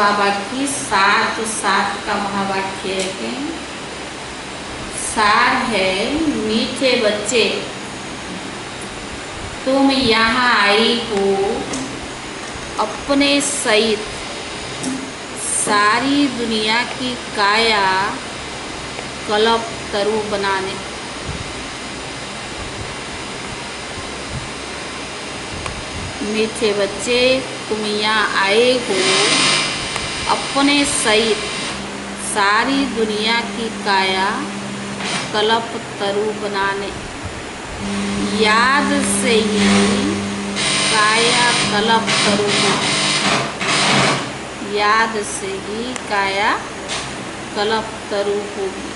बाबा की सात सात का महावाक्य है। सार है, मीठे बच्चे तुम यहाँ आई हो अपने सहित सारी दुनिया की काया कल्प तरु बनाने। मीठे बच्चे तुम यहाँ आए हो अपने सहित सारी दुनिया की काया कल्प तरु बनाने। याद से ही काया कल्प तरु बनाने। याद से ही काया कल्प तरु होगी।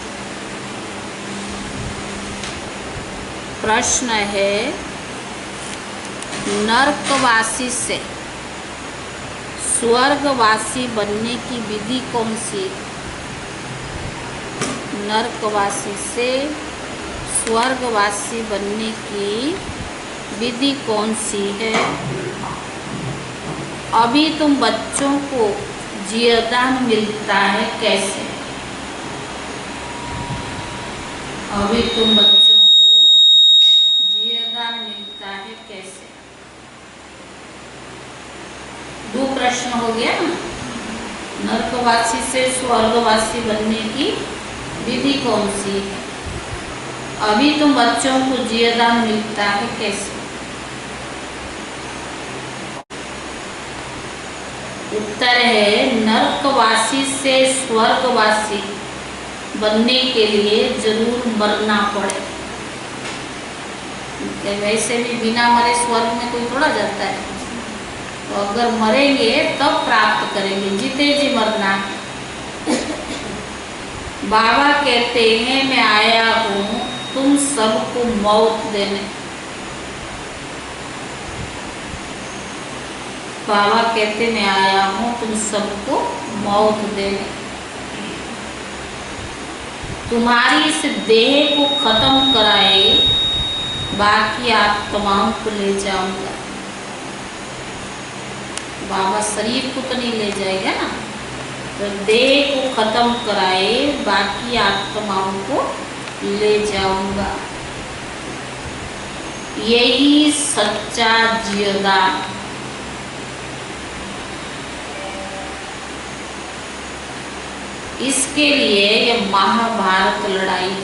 प्रश्न है, नरकवासी से स्वर्गवासी बनने की विधि कौन सी? नरकवासी से स्वर्गवासी बनने की विधि कौन सी है? अभी तुम बच्चों को जीवदान मिलता है कैसे? अभी तुम बच्चों को जीवदान मिलता है कैसे? दो प्रश्न हो गया ना। नरकवासी से स्वर्गवासी बनने की विधि कौन सी है? अभी तुम बच्चों को जीवदान मिलता है कैसे? उत्तर है, नरकवासी से स्वर्गवासी बनने के लिए जरूर मरना पड़े। वैसे भी बिना मरे स्वर्ग में कोई थोड़ा जाता है, तो अगर मरेंगे तब प्राप्त करेंगे, जीते जी मरना है। बाबा कहते हैं मैं आया हूँ तुम सबको मौत देने। बाबा कहते मैं आया हूँ तुम सबको मौत देने। तुम्हारी इस देह को खत्म कराए बाकी आत्माओं को ले जाऊंगा। बाबा शरीर को तो नहीं ले जाएगा ना, तो देह को खत्म कराए बाकी आत्माओं को ले जाऊंगा। यही सच्चा जीवदान। इसके लिए ये महाभारत लड़ाई,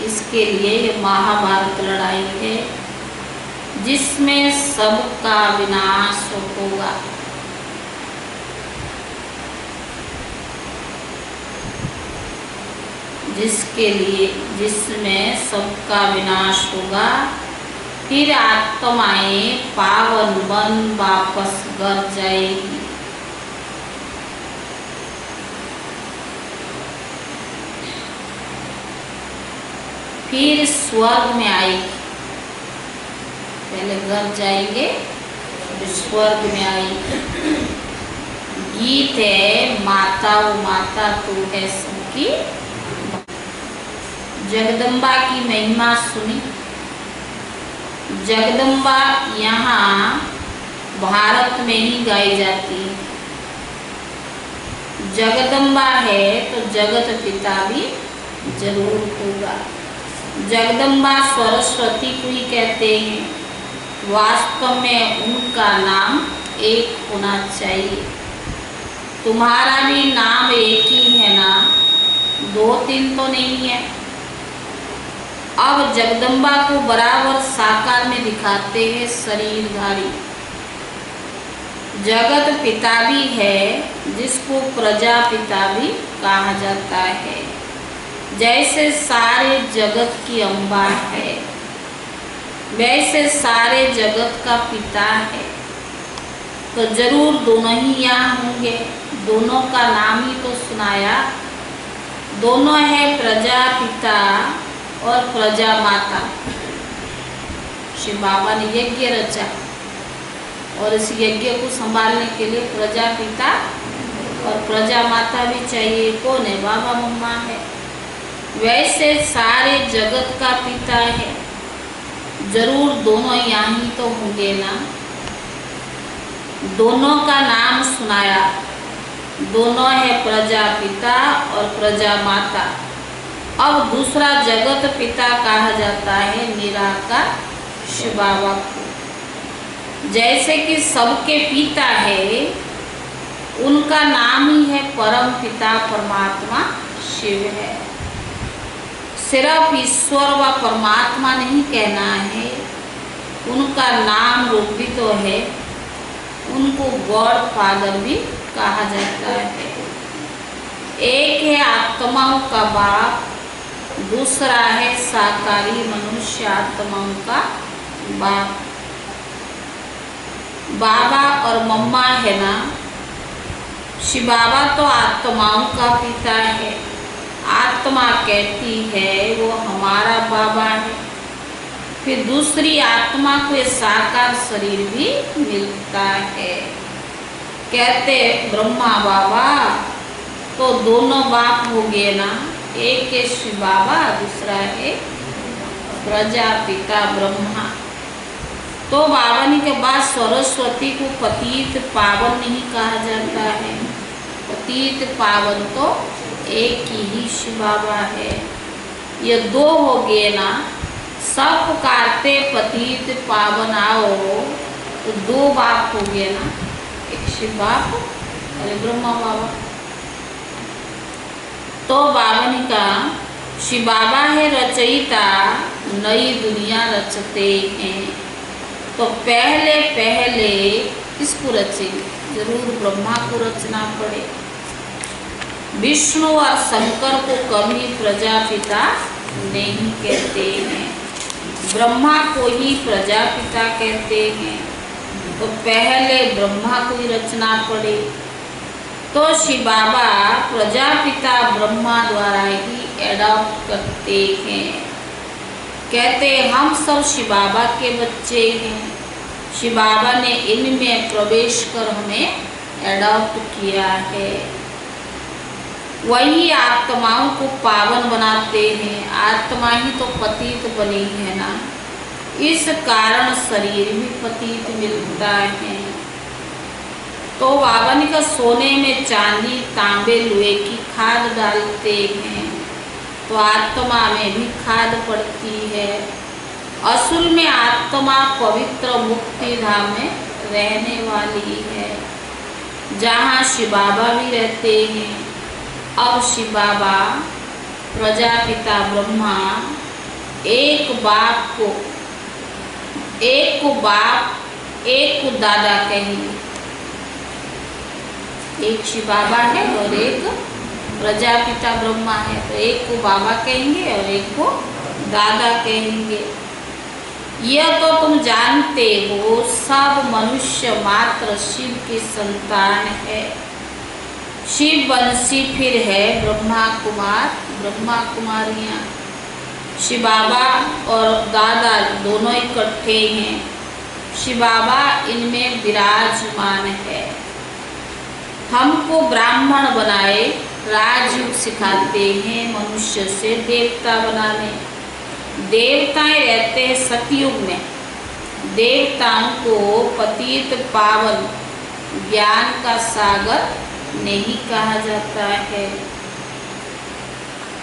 इसके लिए ये महाभारत लड़ाई है जिसमें सबका विनाश होगा। जिसके लिए, जिसमें सबका विनाश होगा, फिर आत्माएं पावन बन वापस घर जाएगी। फिर स्वर्ग में आएगी। पहले घर जाएंगे फिर स्वर्ग में आएगी। गीत है, माता वो माता तू है सबकी। जगदम्बा की महिमा सुनी। जगदम्बा यहाँ भारत में ही गाई जाती है। जगदम्बा है तो जगत पिता भी जरूर होगा। जगदम्बा सरस्वती को ही कहते हैं। वास्तव में उनका नाम एक होना चाहिए। तुम्हारा भी नाम एक ही है ना, दो तीन तो नहीं है। अब जगदम्बा को बराबर साकार में दिखाते हैं शरीरधारी। जगत पिता भी है जिसको प्रजापिता भी कहा जाता है। जैसे सारे जगत की अम्बा है वैसे सारे जगत का पिता है। तो जरूर दोनों ही यहाँ होंगे। दोनों का नाम ही तो सुनाया। दोनों है प्रजापिता और प्रजा माता। शिव बाबा ने यज्ञ रचा और इस यज्ञ को संभालने के लिए प्रजापिता और प्रजा माता भी चाहिए। कौन है? बाबा मम्मा है। वैसे सारे जगत का पिता है। जरूर दोनों यहाँ ही तो होंगे ना। दोनों का नाम सुनाया। दोनों है प्रजापिता और प्रजा माता। अब दूसरा जगत पिता कहा जाता है निराकार शिव बाबा को। जैसे कि सबके पिता है, उनका नाम ही है परम पिता परमात्मा शिव है। सिर्फ ईश्वर व परमात्मा नहीं कहना है, उनका नाम रूप भी तो है। उनको गॉड फादर भी कहा जाता है। एक है आत्माओं का बाप, दूसरा है साकारी मनुष्य आत्माओं का बाप। बाबा और मम्मा है ना, शिव बाबा तो आत्माओं का पिता है। आत्मा कहती है वो हमारा बाबा है। फिर दूसरी आत्मा को साकार शरीर भी मिलता है। कहते ब्रह्मा बाबा, तो दोनों बाप हो गए ना, एक है शिव बाबा, दूसरा है प्रजापिता ब्रह्मा। तो बावनी के बाद सरस्वती को पतित पावन नहीं कहा जाता है। पतित पावन तो एक ही शिव बाबा है। ये दो हो गए ना, सब पुकारते पतित पावन आओ, तो दो बाप हो गए ना, एक शिव बाप और एक ब्रह्मा बाबा। तो बावनी का शिव बाबा है रचयिता, नई दुनिया रचते हैं। तो पहले पहले किसको रचे? जरूर ब्रह्मा को रचना पड़े। विष्णु और शंकर को कभी प्रजापिता नहीं कहते हैं, ब्रह्मा को ही प्रजापिता कहते हैं। तो पहले ब्रह्मा को ही रचना पड़े। तो शिव बाबा प्रजापिता ब्रह्मा द्वारा ही एडॉप्ट करते हैं। कहते हम सब शिव बाबा के बच्चे हैं। शिव बाबा ने इनमें प्रवेश कर हमें एडॉप्ट किया है। वही आत्माओं को पावन बनाते हैं। आत्मा ही तो पतित बनी है ना, इस कारण शरीर भी पतित मिलता है। तो बावन का सोने में चांदी तांबे लोहे की खाद डालते हैं, तो आत्मा में भी खाद पड़ती है। असुल में आत्मा पवित्र मुक्ति धाम में रहने वाली है, जहाँ शिव बाबा भी रहते हैं। अब शिव बाबा प्रजापिता ब्रह्मा एक को बाप एक को दादा कहेंगे। एक शिव बाबा है और एक प्रजापिता ब्रह्मा है, तो एक को बाबा कहेंगे और एक को दादा कहेंगे। यह तो तुम जानते हो, सब मनुष्य मात्र शिव की संतान है। शिव वंशी फिर है ब्रह्मा कुमार ब्रह्मा कुमारियाँ। शिव बाबा और दादा दोनों इकट्ठे हैं। शिव बाबा इनमें विराजमान है। हमको ब्राह्मण बनाए राजयोग सिखाते हैं मनुष्य से देवता बनाने। देवताएं रहते हैं सतयुग में। देवताओं को पतित पावन ज्ञान का सागर नहीं कहा जाता है,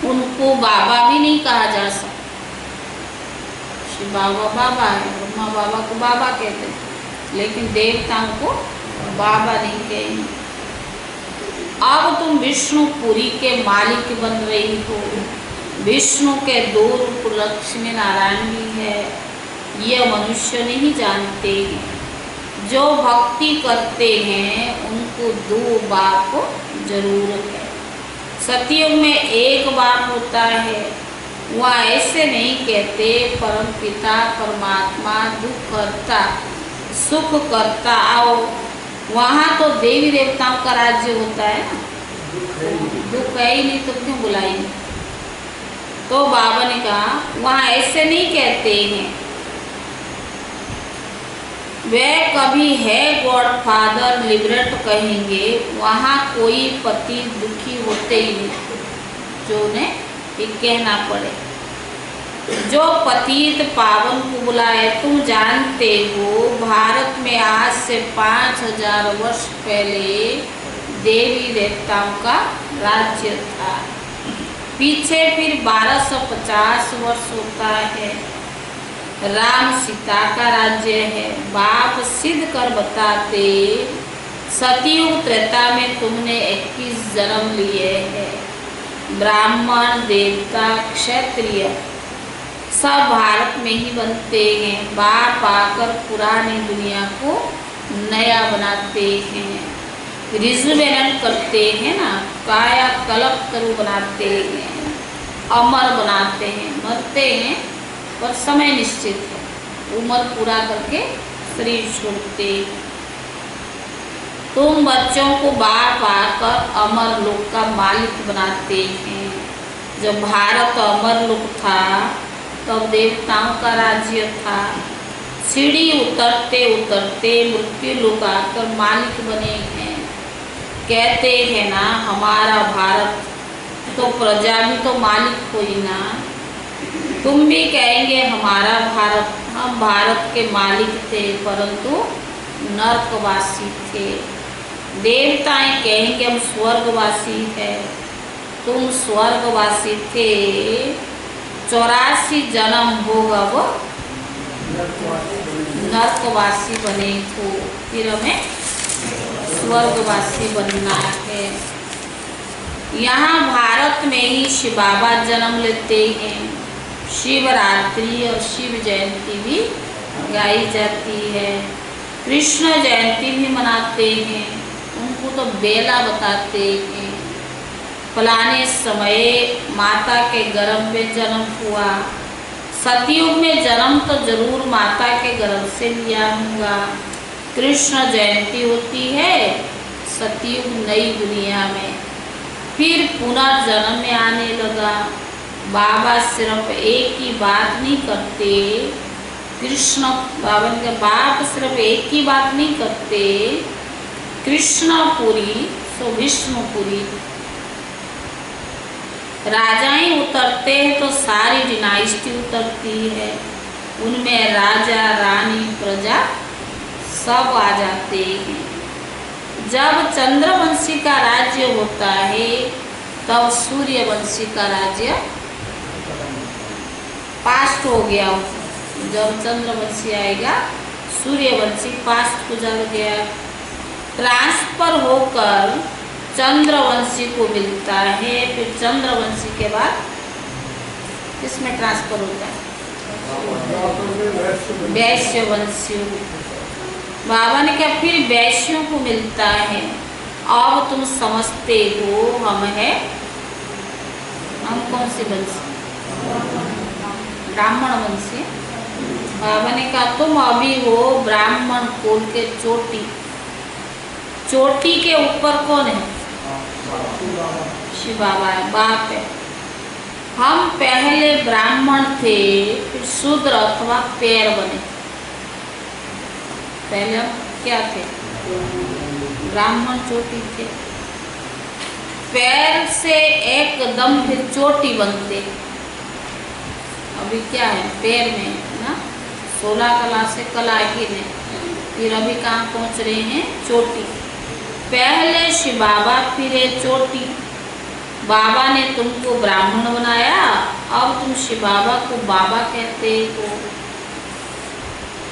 उनको बाबा भी नहीं कहा जा सकता। शिव बाबा बाबा है, ब्रह्मा बाबा को बाबा कहते हैं, लेकिन देवताओं को बाबा नहीं कहेंगे। अब तुम विष्णुपुरी के मालिक बन रही हो। विष्णु के दो रूप लक्ष्मी नारायण भी है, यह मनुष्य नहीं जानते हैं। जो भक्ति करते हैं उनको दो बाप जरूर है। सतयुग में एक बाप होता है, वह ऐसे नहीं कहते परम पिता परमात्मा दुख करता सुख करता आओ। वहाँ तो देवी देवताओं का राज्य होता है ना, दुख है ही नहीं तो क्यों बुलाएंगे। तो बाबा ने कहा वहाँ ऐसे नहीं कहते हैं। वे कभी है गॉड फादर लिबरेट कहेंगे, वहाँ कोई पति दुखी होते ही नहीं जो उन्हें ये कहना पड़े। जो पतित पावन को बुलाए। तुम जानते हो भारत में आज से 5000 वर्ष पहले देवी देवताओं का राज्य था। पीछे फिर 1250 वर्ष होता है, राम सीता का राज्य है। बाप सिद्ध कर बताते, सतयुग त्रेता में तुमने 21 जन्म लिए हैं। ब्राह्मण, देवता, क्षत्रिय सब भारत में ही बनते हैं। बाप आकर पुरानी दुनिया को नया बनाते हैं, रिजुवेशन करते हैं ना, काया कल्प तरु बनाते हैं, अमर बनाते हैं। मरते हैं पर समय निश्चित है, उम्र पूरा करके शरीर छोड़ते हैं। तुम बच्चों को बाप आकर अमर लोक का मालिक बनाते हैं। जब भारत अमर लोक था तब देवताओं का राज्य था। सीढ़ी उतरते उतरते मृत्यु लोक आकर मालिक बने हैं। कहते हैं ना हमारा भारत, तो प्रजा भी तो मालिक हुई ना। तुम भी कहेंगे हमारा भारत, हम भारत के मालिक थे परंतु नरकवासी थे। देवताएं कहेंगे हम स्वर्गवासी हैं, तुम स्वर्गवासी थे। 84 जन्म होगा वो नरकवासी बने हो, फिर हमें स्वर्गवासी बनना है। यहाँ भारत में ही शिव बाबा जन्म लेते हैं। शिवरात्रि और शिव जयंती भी गाई जाती है। कृष्ण जयंती भी मनाते हैं, उनको तो बेला बताते हैं। फलाने समय माता के गर्भ में जन्म हुआ। सतयुग में जन्म तो जरूर माता के गर्भ से लिया होगा। कृष्ण जयंती होती है सतयुग नई दुनिया में, फिर पुनर्जन्म में आने लगा। बाबा सिर्फ एक ही बात नहीं करते, कृष्ण बाबा के बाप सिर्फ एक ही बात नहीं करते, कृष्णपुरी सो विष्णुपुरी। राजाएं उतरते हैं तो सारी डिनाइस्टी उतरती है, उनमें राजा रानी प्रजा सब आ जाते हैं। जब चंद्रवंशी का राज्य होता है तब सूर्यवंशी का राज्य पास्ट हो गया। जब चंद्रवंशी आएगा सूर्यवंशी पास्ट गुजर गया। ट्रांसफर होकर चंद्रवंशी को मिलता है, फिर चंद्रवंशी के बाद किसमें ट्रांसफर होता है? वैश्यवंशी। बाबा ने कहा फिर वैश्यों को मिलता है। अब तुम समझते हो हम कौन सी वंश? ब्राह्मण वंशी। बाबा ने कहा तुम अभी हो ब्राह्मण कुल के चोटी। चोटी के ऊपर कौन है? शिव बाबा है, बाप है। हम पहले ब्राह्मण थे, फिर शूद्र अथवा पैर बने। पहले हम क्या थे? ब्राह्मण चोटी थे। पैर से एकदम फिर चोटी बनते। अभी क्या है? पैर में ना 16 कला से कला की ने, फिर अभी कहाँ पहुँच रहे हैं? चोटी। पहले शिव बाबा फिर चोटी। बाबा ने तुमको ब्राह्मण बनाया, अब तुम शिव बाबा को बाबा कहते हो।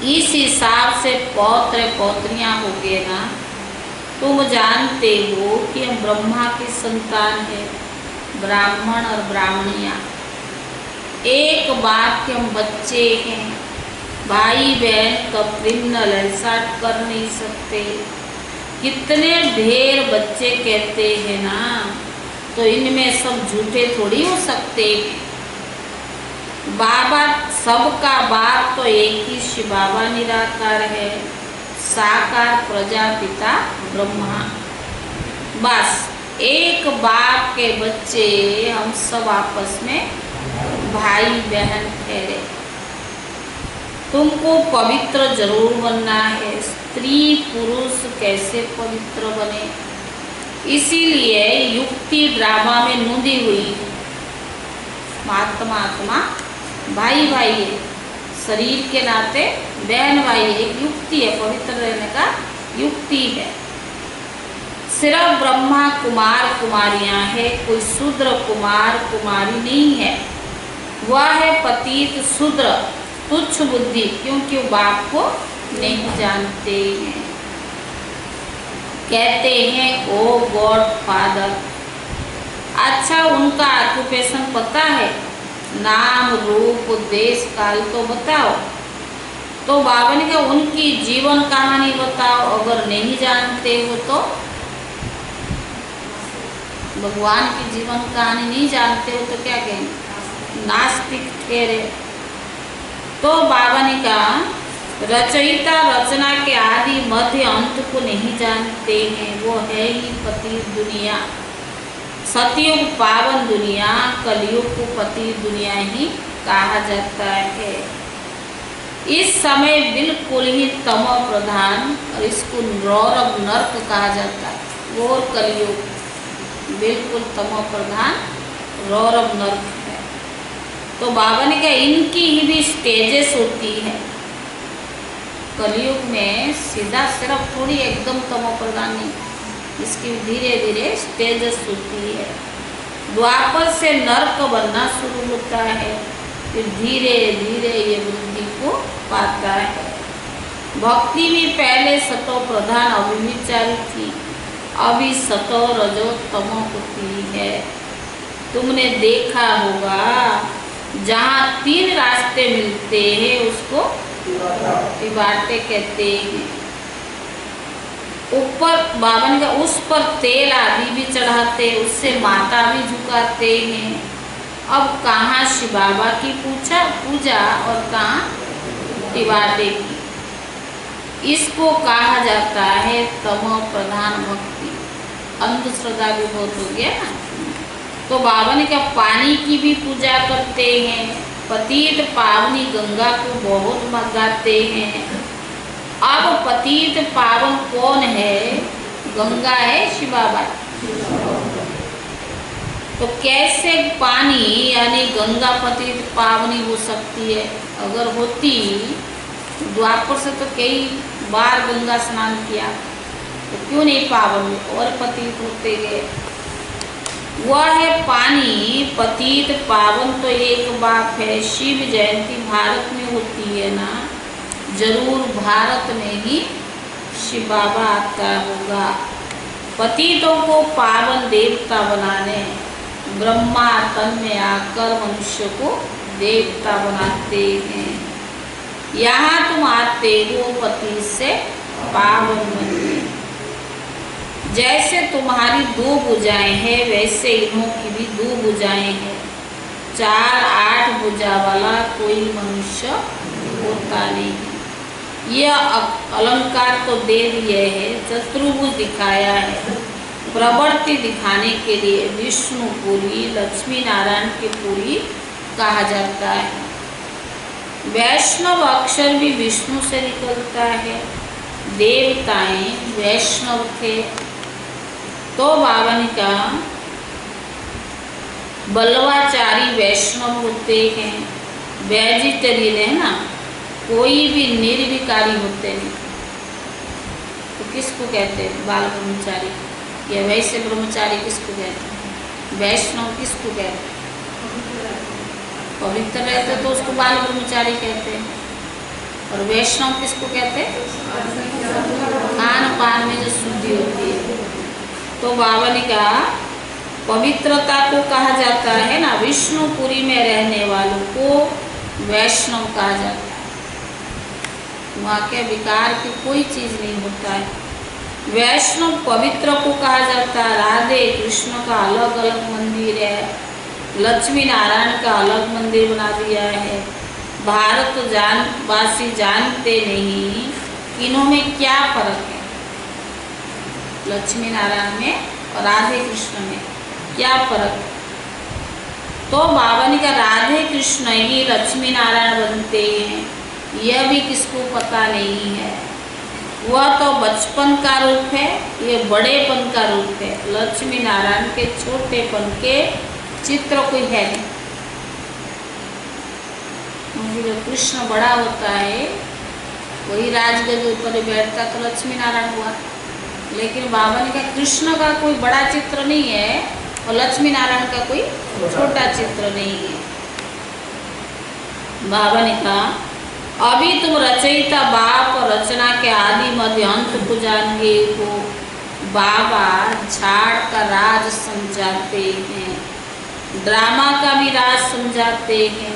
इस हिसाब से पौत्र पौत्रियां हो गए ना। तुम जानते हो कि हम ब्रह्मा की संतान है, ब्राह्मण और ब्राह्मणियां एक बाप के हम बच्चे हैं। भाई बहन का क्रिमिनल ऐसा कर नहीं सकते। कितने ढेर बच्चे कहते हैं ना, तो इनमें सब झूठे थोड़ी हो सकते हैं। बाबा सबका बाप तो एक ही शिव बाबा निराकार है, साकार प्रजापिता ब्रह्मा। बस एक बाप के बच्चे हम सब आपस में भाई बहन ठहरे। तुमको पवित्र जरूर बनना है। स्त्री पुरुष कैसे पवित्र बने, इसीलिए युक्ति ड्रामा में नूंदी हुई। महात्मा भाई भाई है, शरीर के नाते बहन भाई है, एक युक्ति है, पवित्र रहने का युक्ति है। सिर्फ ब्रह्मा कुमार कुमारियां है, कोई शूद्र कुमार कुमारी नहीं है। वह है पतित शूद्र तुच्छ बुद्धि, क्योंकि वो बाप को नहीं जानते हैं। कहते हैं ओ गॉड फादर। अच्छा, उनका ऑक्यूपेशन पता है? नाम रूप देश काल तो बताओ। तो बाबा ने कहा उनकी जीवन कहानी बताओ। अगर नहीं जानते हो तो भगवान की जीवन कहानी नहीं जानते हो तो क्या कहेंगे? नास्तिक ठहरे। तो बाबा ने कहा रचयिता रचना के आदि मध्य अंत को नहीं जानते हैं, वो है ही पति दुनिया। सतयुग पावन दुनिया, कलयुग को पति दुनिया ही कहा जाता है। इस समय बिल्कुल ही तमो प्रधान और इसको रौरव नर्क कहा जाता है। वो कलयुग बिल्कुल तमो प्रधान रौरव नर्क है। तो बाबा ने कहा इनकी ही भी स्टेजेस होती है। कलयुग में सीधा सिर्फ थोड़ी एकदम तमो प्रधान नहीं, इसकी धीरे धीरे स्टेजेस होती है। द्वापर से नर्क बनना शुरू होता है, फिर धीरे धीरे ये वृद्धि को पाता है। भक्ति भी पहले सतो प्रधान अभिविचारी थी, अभी सतो रजो तमो होती है। तुमने देखा होगा जहाँ 3 रास्ते मिलते हैं उसको तिवाटे कहते हैं। ऊपर बावन का उस पर तेल आदि भी चढ़ाते, उससे माता भी झुकाते हैं। अब कहाँ शिव बाबा की पूजा और कहाँ तिवाटे की। इसको कहा जाता है तमो प्रधान भक्ति। अंधश्रद्धा भी बहुत हो गया ना। तो बाबा ने कहा पानी की भी पूजा करते हैं, पतित पावनी गंगा को बहुत मगाते हैं। अब पतित पावन कौन है? गंगा है शिव बाबा। तो कैसे पानी यानी गंगा पतित पावनी हो सकती है? अगर होती द्वापर से तो कई बार गंगा स्नान किया, तो क्यों नहीं पावन और पतित होते गए? वह है पानी पतित पावन तो एक बाप है। शिव जयंती भारत में होती है ना, जरूर भारत में ही शिव बाबा आता होगा। पतितों को पावन देवता बनाने ब्रह्मा तन में आकर मनुष्य को देवता बनाते हैं। यहाँ तुम आते हो पति से पावन बनने। जैसे तुम्हारी 2 भुजाएं हैं वैसे इन्हों की भी 2 भुजाएं हैं। 4 8 भुजा वाला कोई मनुष्य होता नहीं। यह अलंकार तो दे दिए है, चतुर्भुज दिखाया है प्रवृत्ति दिखाने के लिए। विष्णुपुरी लक्ष्मी नारायण के पुरी कहा जाता है। वैष्णव अक्षर भी विष्णु से निकलता है। देवताएं वैष्णव थे। तो बाबा ने कहा बल्लवाचारी वैष्णव होते हैं। वेजिटेरियन है ना, कोई भी निर्विकारी होते नहीं। तो किसको कहते हैं? बाल ब्रह्मचारी या वैसे ब्रह्मचारी किसको कहते हैं? वैष्णव किसको कहते हैं? पवित्र रहते तो उसको बाल ब्रह्मचारी कहते हैं। और वैष्णव किसको कहते हैं? खान पान में जो शुद्धि होती है। तो बाबा ने कहा पवित्रता को कहा जाता है ना, विष्णुपुरी में रहने वालों को वैष्णव कहा जाता है। वहाँ के विकार की कोई चीज़ नहीं होता है। वैष्णव पवित्र को कहा जाता है। राधे कृष्ण का अलग अलग मंदिर है, लक्ष्मी नारायण का अलग मंदिर बना दिया है। भारत वासी जानते नहीं इन्हों में क्या फर्क है, लक्ष्मी नारायण में और राधे कृष्ण में क्या फर्क है। तो बाबा ने कहा राधे कृष्ण ही लक्ष्मी नारायण बनते हैं, यह भी किसको पता नहीं है। वह तो बचपन का रूप है, ये बड़ेपन का रूप है। लक्ष्मी नारायण के छोटेपन के चित्र कोई है नहीं। क्योंकि जो कृष्ण बड़ा होता है वही राजगज के ऊपर बैठता तो लक्ष्मी नारायण हुआ। लेकिन बाबा ने कहा कृष्ण का कोई बड़ा चित्र नहीं है और लक्ष्मी नारायण का कोई छोटा चित्र नहीं है। बाबा ने कहा अभी तुम रचयिता बाप और रचना के आदि मध्य अंत को जानेंगे हो। बाबा झाड़ का राज समझाते हैं, ड्रामा का भी राज समझाते हैं।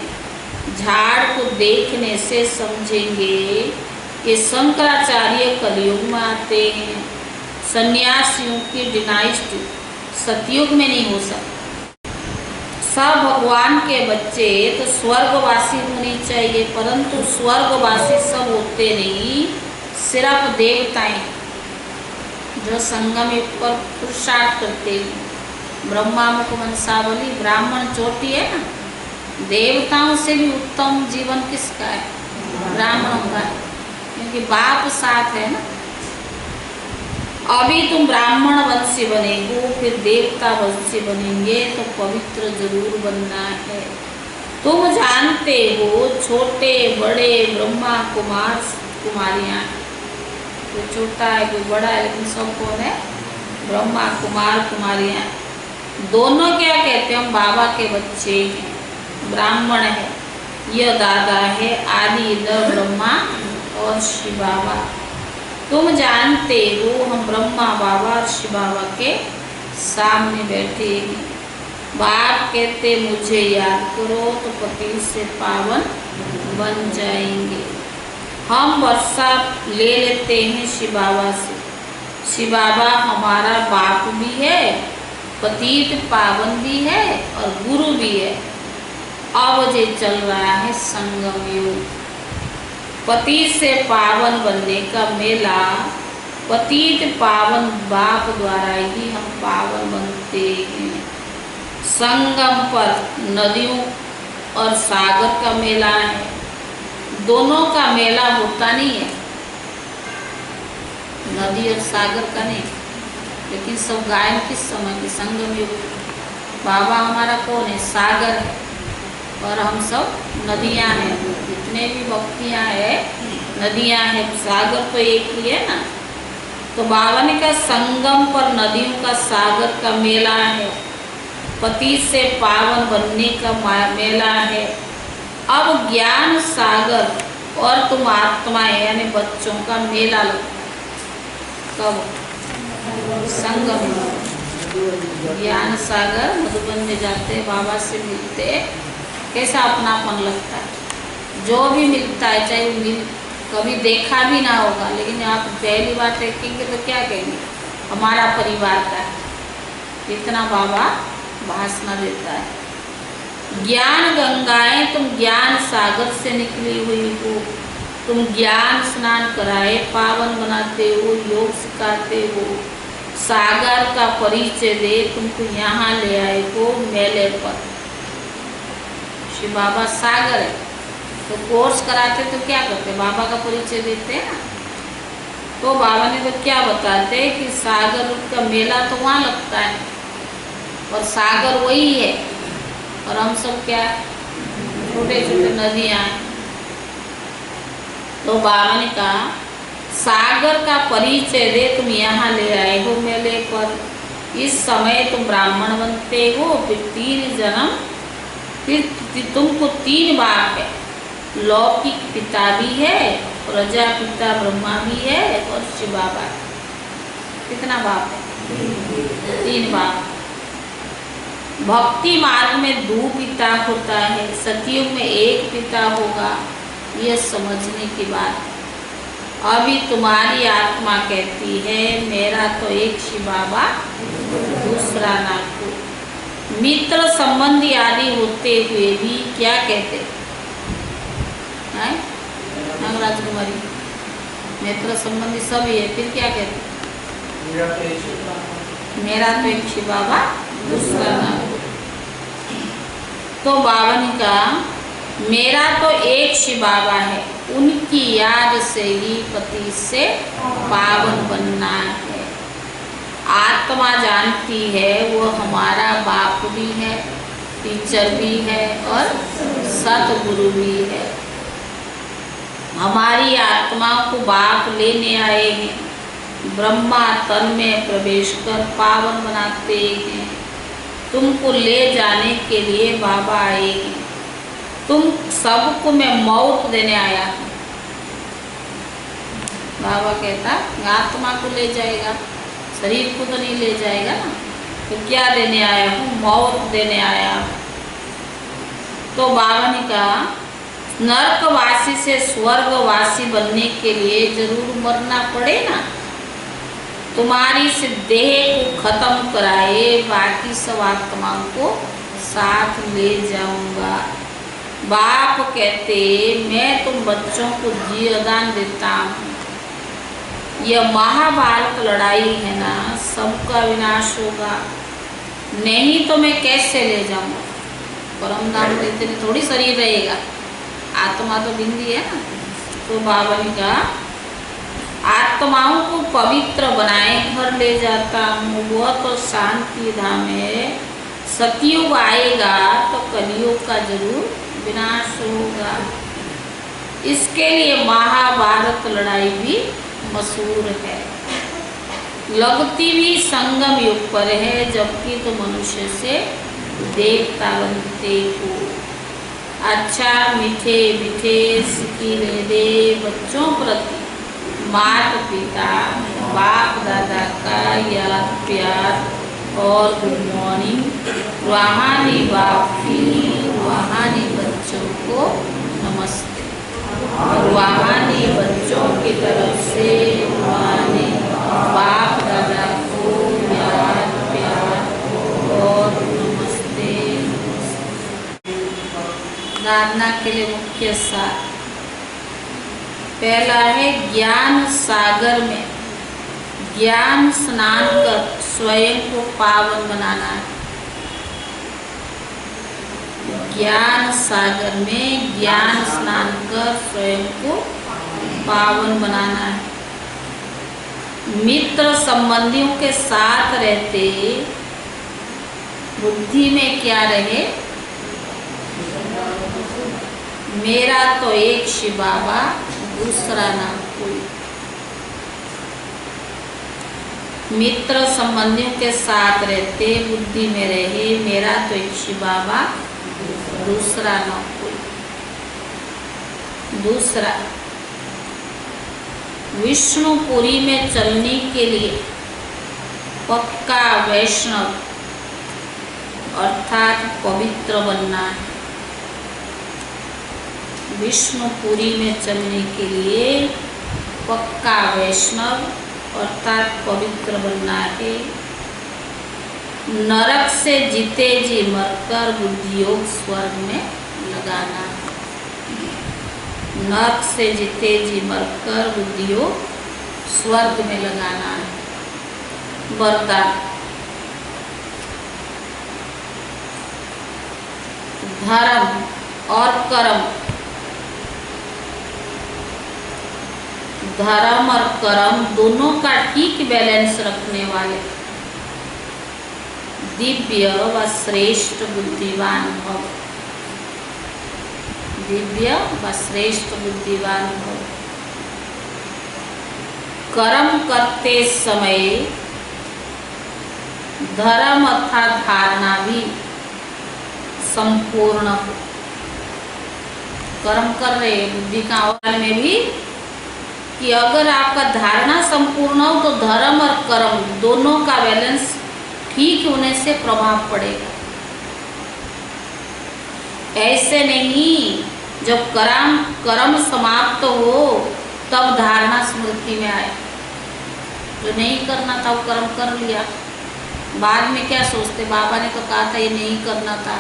झाड़ को देखने से समझेंगे कि शंकराचार्य कलयुग में आते हैं। सन्यासियों की डिनाइस्ट सतयुग में नहीं हो सकता। सब भगवान के बच्चे तो स्वर्गवासी होने चाहिए, परंतु स्वर्गवासी सब होते नहीं, सिर्फ देवताएं जो संगम युग पर पुरुषार्थ करते हैं। ब्रह्मा मुख वंशावली ब्राह्मण चोटी है ना, देवताओं से भी उत्तम जीवन किसका है? ब्राह्मणों का है, क्योंकि बाप साथ है ना। अभी तुम ब्राह्मण वंशी बनेगो, फिर देवता वंशी बनेंगे, तो पवित्र जरूर बनना है। तुम जानते हो छोटे बड़े ब्रह्मा कुमार कुमारियां, कोई छोटा है कोई बड़ा है, लेकिन सब कौन है? ब्रह्मा कुमार कुमारियां। दोनों क्या कहते हैं? हम बाबा के बच्चे हैं। ब्राह्मण है, यह दादा है आदि न ब्रह्मा और शिव बाबा। तुम जानते हो हम ब्रह्मा बाबा और शिव बाबा के सामने बैठे हैं। बाप कहते मुझे याद करो तो पति से पावन बन जाएंगे। हम वर्षा ले लेते हैं शिव बाबा से। शिव बाबा हमारा बाप भी है, पतित पावन भी है और गुरु भी है। अब ये चल रहा है संगम युग। पति से पावन बनने का मेला, पतित पावन बाप द्वारा ही हम पावन बनते हैं। संगम पर नदियों और सागर का मेला है, दोनों का मेला होता नहीं है, नदी और सागर का नहीं। लेकिन सब गायन किस समय के? संगम युग। बाबा हमारा कौन है? सागर है और हम सब नदियां हैं। जितने भी भक्तियां है नदियां हैं, सागर तो एक ही है ना। तो बाबा ने कहा संगम पर नदियों का सागर का मेला है, पति से पावन बनने का मेला है। अब ज्ञान सागर और तुम आत्माएं यानी बच्चों का मेला लगता है। कब? संगम। ज्ञान सागर मधुबन में जाते बाबा से मिलते, कैसा अपनापन लगता है। जो भी मिलता है चाहे वो कभी देखा भी ना होगा, लेकिन आप पहली बार देखेंगे तो क्या कहेंगे? हमारा परिवार का है। इतना बाबा भाषण देता है। ज्ञान गंगाएं तुम ज्ञान सागर से निकली हुई हो। तुम ज्ञान स्नान कराए पावन बनाते हो, योग सिखाते हो। सागर का परिचय दे तुमको यहाँ ले आए हो मेले पर। शिव बाबा सागर है, तो कोर्स कराते तो क्या करते? बाबा का परिचय देते हैं ना। तो बाबा ने तो क्या बताते कि सागर का मेला तो वहाँ लगता है और सागर वही है और हम सब क्या? छोटे छोटे नदियाँ हैं। तो बाबा ने कहा सागर का परिचय दे तुम यहाँ ले आए हो मेले पर। इस समय तुम ब्राह्मण बनते हो, फिर 3 जन्म, फिर तुमको 3 बाप है। लौकिक पिता भी है, प्रजापिता ब्रह्मा भी है और शिव बाबा। कितना बाप है? 3 बाप। भक्ति मार्ग में 2 पिता होता है, सतयुग में 1 पिता होगा, यह समझने की बात है। अभी तुम्हारी आत्मा कहती है मेरा तो एक शिव बाबा दूसरा ना कोई। मित्र संबंधी आदि होते हुए भी क्या कहते हैं? राजकुमारी मित्र संबंधी सभी है, फिर क्या कहते? मेरा तो एक शिव बाबा दूसरा ना कोई। तो बाबा ने कहा मेरा तो एक शिव बाबा है, उनकी याद से ही पति से पावन बनना है। आत्मा जानती है वो हमारा बाप भी है टीचर भी है और सतगुरु भी है। हमारी आत्माओं को बाप लेने आए हैं, ब्रह्मा तन में प्रवेश कर पावन बनाते हैं। तुमको ले जाने के लिए बाबा आए हैं। तुम सबको मैं मौत देने आया हूँ। बाबा कहता आत्मा को ले जाएगा, शरीर को तो नहीं ले जाएगा ना। तो क्या देने आया हूँ? मौत देने आया हूँ। तो बाबा ने कहा नरकवासी से स्वर्गवासी बनने के लिए जरूर मरना पड़े ना। तुम्हारी इस देह को खत्म कराए बाकी सब आत्माओं को साथ ले जाऊंगा। बाप कहते मैं तुम बच्चों को जीवदान देता हूँ। यह महाभारत लड़ाई है ना, सबका विनाश होगा, नहीं तो मैं कैसे ले जाऊंगा। परम धाम देते में थोड़ी शरीर रहेगा, आत्मा तो बिंदी है ना। तो बाबा ने कहा आत्माओं को पवित्र बनाए घर ले जाता हूँ। वह तो शांति धाम है। सतयुग आएगा तो कलयुग का जरूर विनाश होगा। इसके लिए महाभारत लड़ाई भी मशहूर है। लगती भी संगम युग पर है, जबकि तो मनुष्य से देवता बनते हो। अच्छा मीठे मीठे सिक्के दे बच्चों प्रति माता पिता बाप दादा का याद प्यार और गुड मॉर्निंग। रूहानी बाप की रूहानी बच्चों को नमस्ते। रूहानी बच्चों की तरफ से रूहानी बाप दादा को याद प्यार और नमस्ते। साधना के लिए मुख्य सार पहला है ज्ञान सागर में ज्ञान स्नान कर स्वयं को पावन बनाना है। ज्ञान सागर में ज्ञान स्नान कर स्वयं को पावन बनाना है। मित्र संबंधियों के साथ रहते बुद्धि में क्या रहे? मेरा तो एक शिव बाबा, दूसरा ना कोई। मित्र संबंधियों के साथ रहते बुद्धि में रहे मेरा तो एक शिव बाबा, दूसरा ना कोई। दूसरा, विष्णुपुरी में चलने के लिए पक्का वैष्णव अर्थात पवित्र बनना है। विष्णुपुरी में चलने के लिए पक्का वैष्णव अर्थात पवित्र बनना है। नरक से जीते जी मरकर बुद्धि योग स्वर्ग में लगाना है। नरक से जीते जी मरकर बुद्धि योग स्वर्ग में लगाना है। वरदान धर्म और कर्म, धर्म और कर्म दोनों का ठीक बैलेंस रखने वाले दिव्य व श्रेष्ठ बुद्धिवान भव। दिव्य व श्रेष्ठ बुद्धिवान भव। कर्म करते समय धर्म अर्थात धारणा भी संपूर्ण हो। कर्म कर रहे बुद्धि का अवसर में भी कि अगर आपका धारणा संपूर्ण हो तो धर्म और कर्म दोनों का बैलेंस ठीक होने से प्रभाव पड़ेगा। ऐसे नहीं जब कर्म समाप्त हो तब धारणा स्मृति में आए। जो नहीं करना था वो कर्म कर लिया, बाद में क्या सोचते बाबा ने तो कहा था ये नहीं करना था,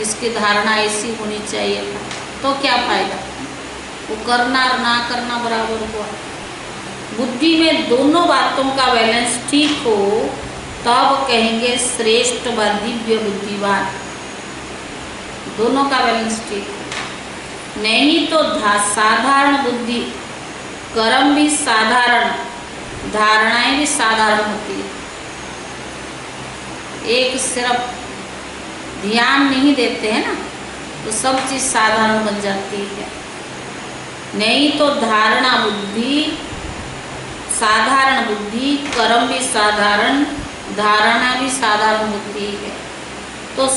इसकी धारणा ऐसी होनी चाहिए था, तो क्या फायदा? वो करना और ना करना बराबर हुआ। बुद्धि में दोनों बातों का बैलेंस ठीक हो तब कहेंगे श्रेष्ठ व दिव्य बुद्धिवान। दोनों का बैलेंस ठीक है, नहीं तो साधारण बुद्धि, कर्म भी साधारण, धारणाएं भी साधारण होती है। एक सिर्फ ध्यान नहीं देते हैं ना, तो सब चीज़ साधारण बन जाती है। नहीं तो धारणा बुद्धि, साधारण बुद्धि, कर्म भी साधारण, धारणा भी साधारण होती है। तो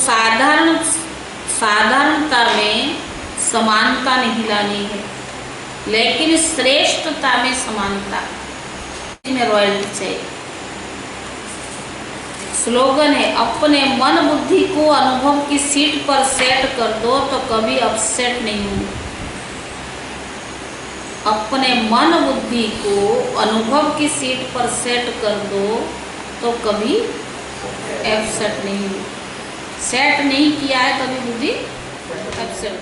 साधारणता में समानता नहीं लानी है, लेकिन श्रेष्ठता में समानता में रॉयल्टी चाहिए। स्लोगन है, अपने मन बुद्धि को अनुभव की सीट पर सेट कर दो तो कभी अपसेट नहीं होंगे। अपने मन बुद्धि को अनुभव की सीट पर सेट कर दो तो कभी अपसेट नहीं होगी। सेट नहीं किया है कभी बुद्धि अपसेट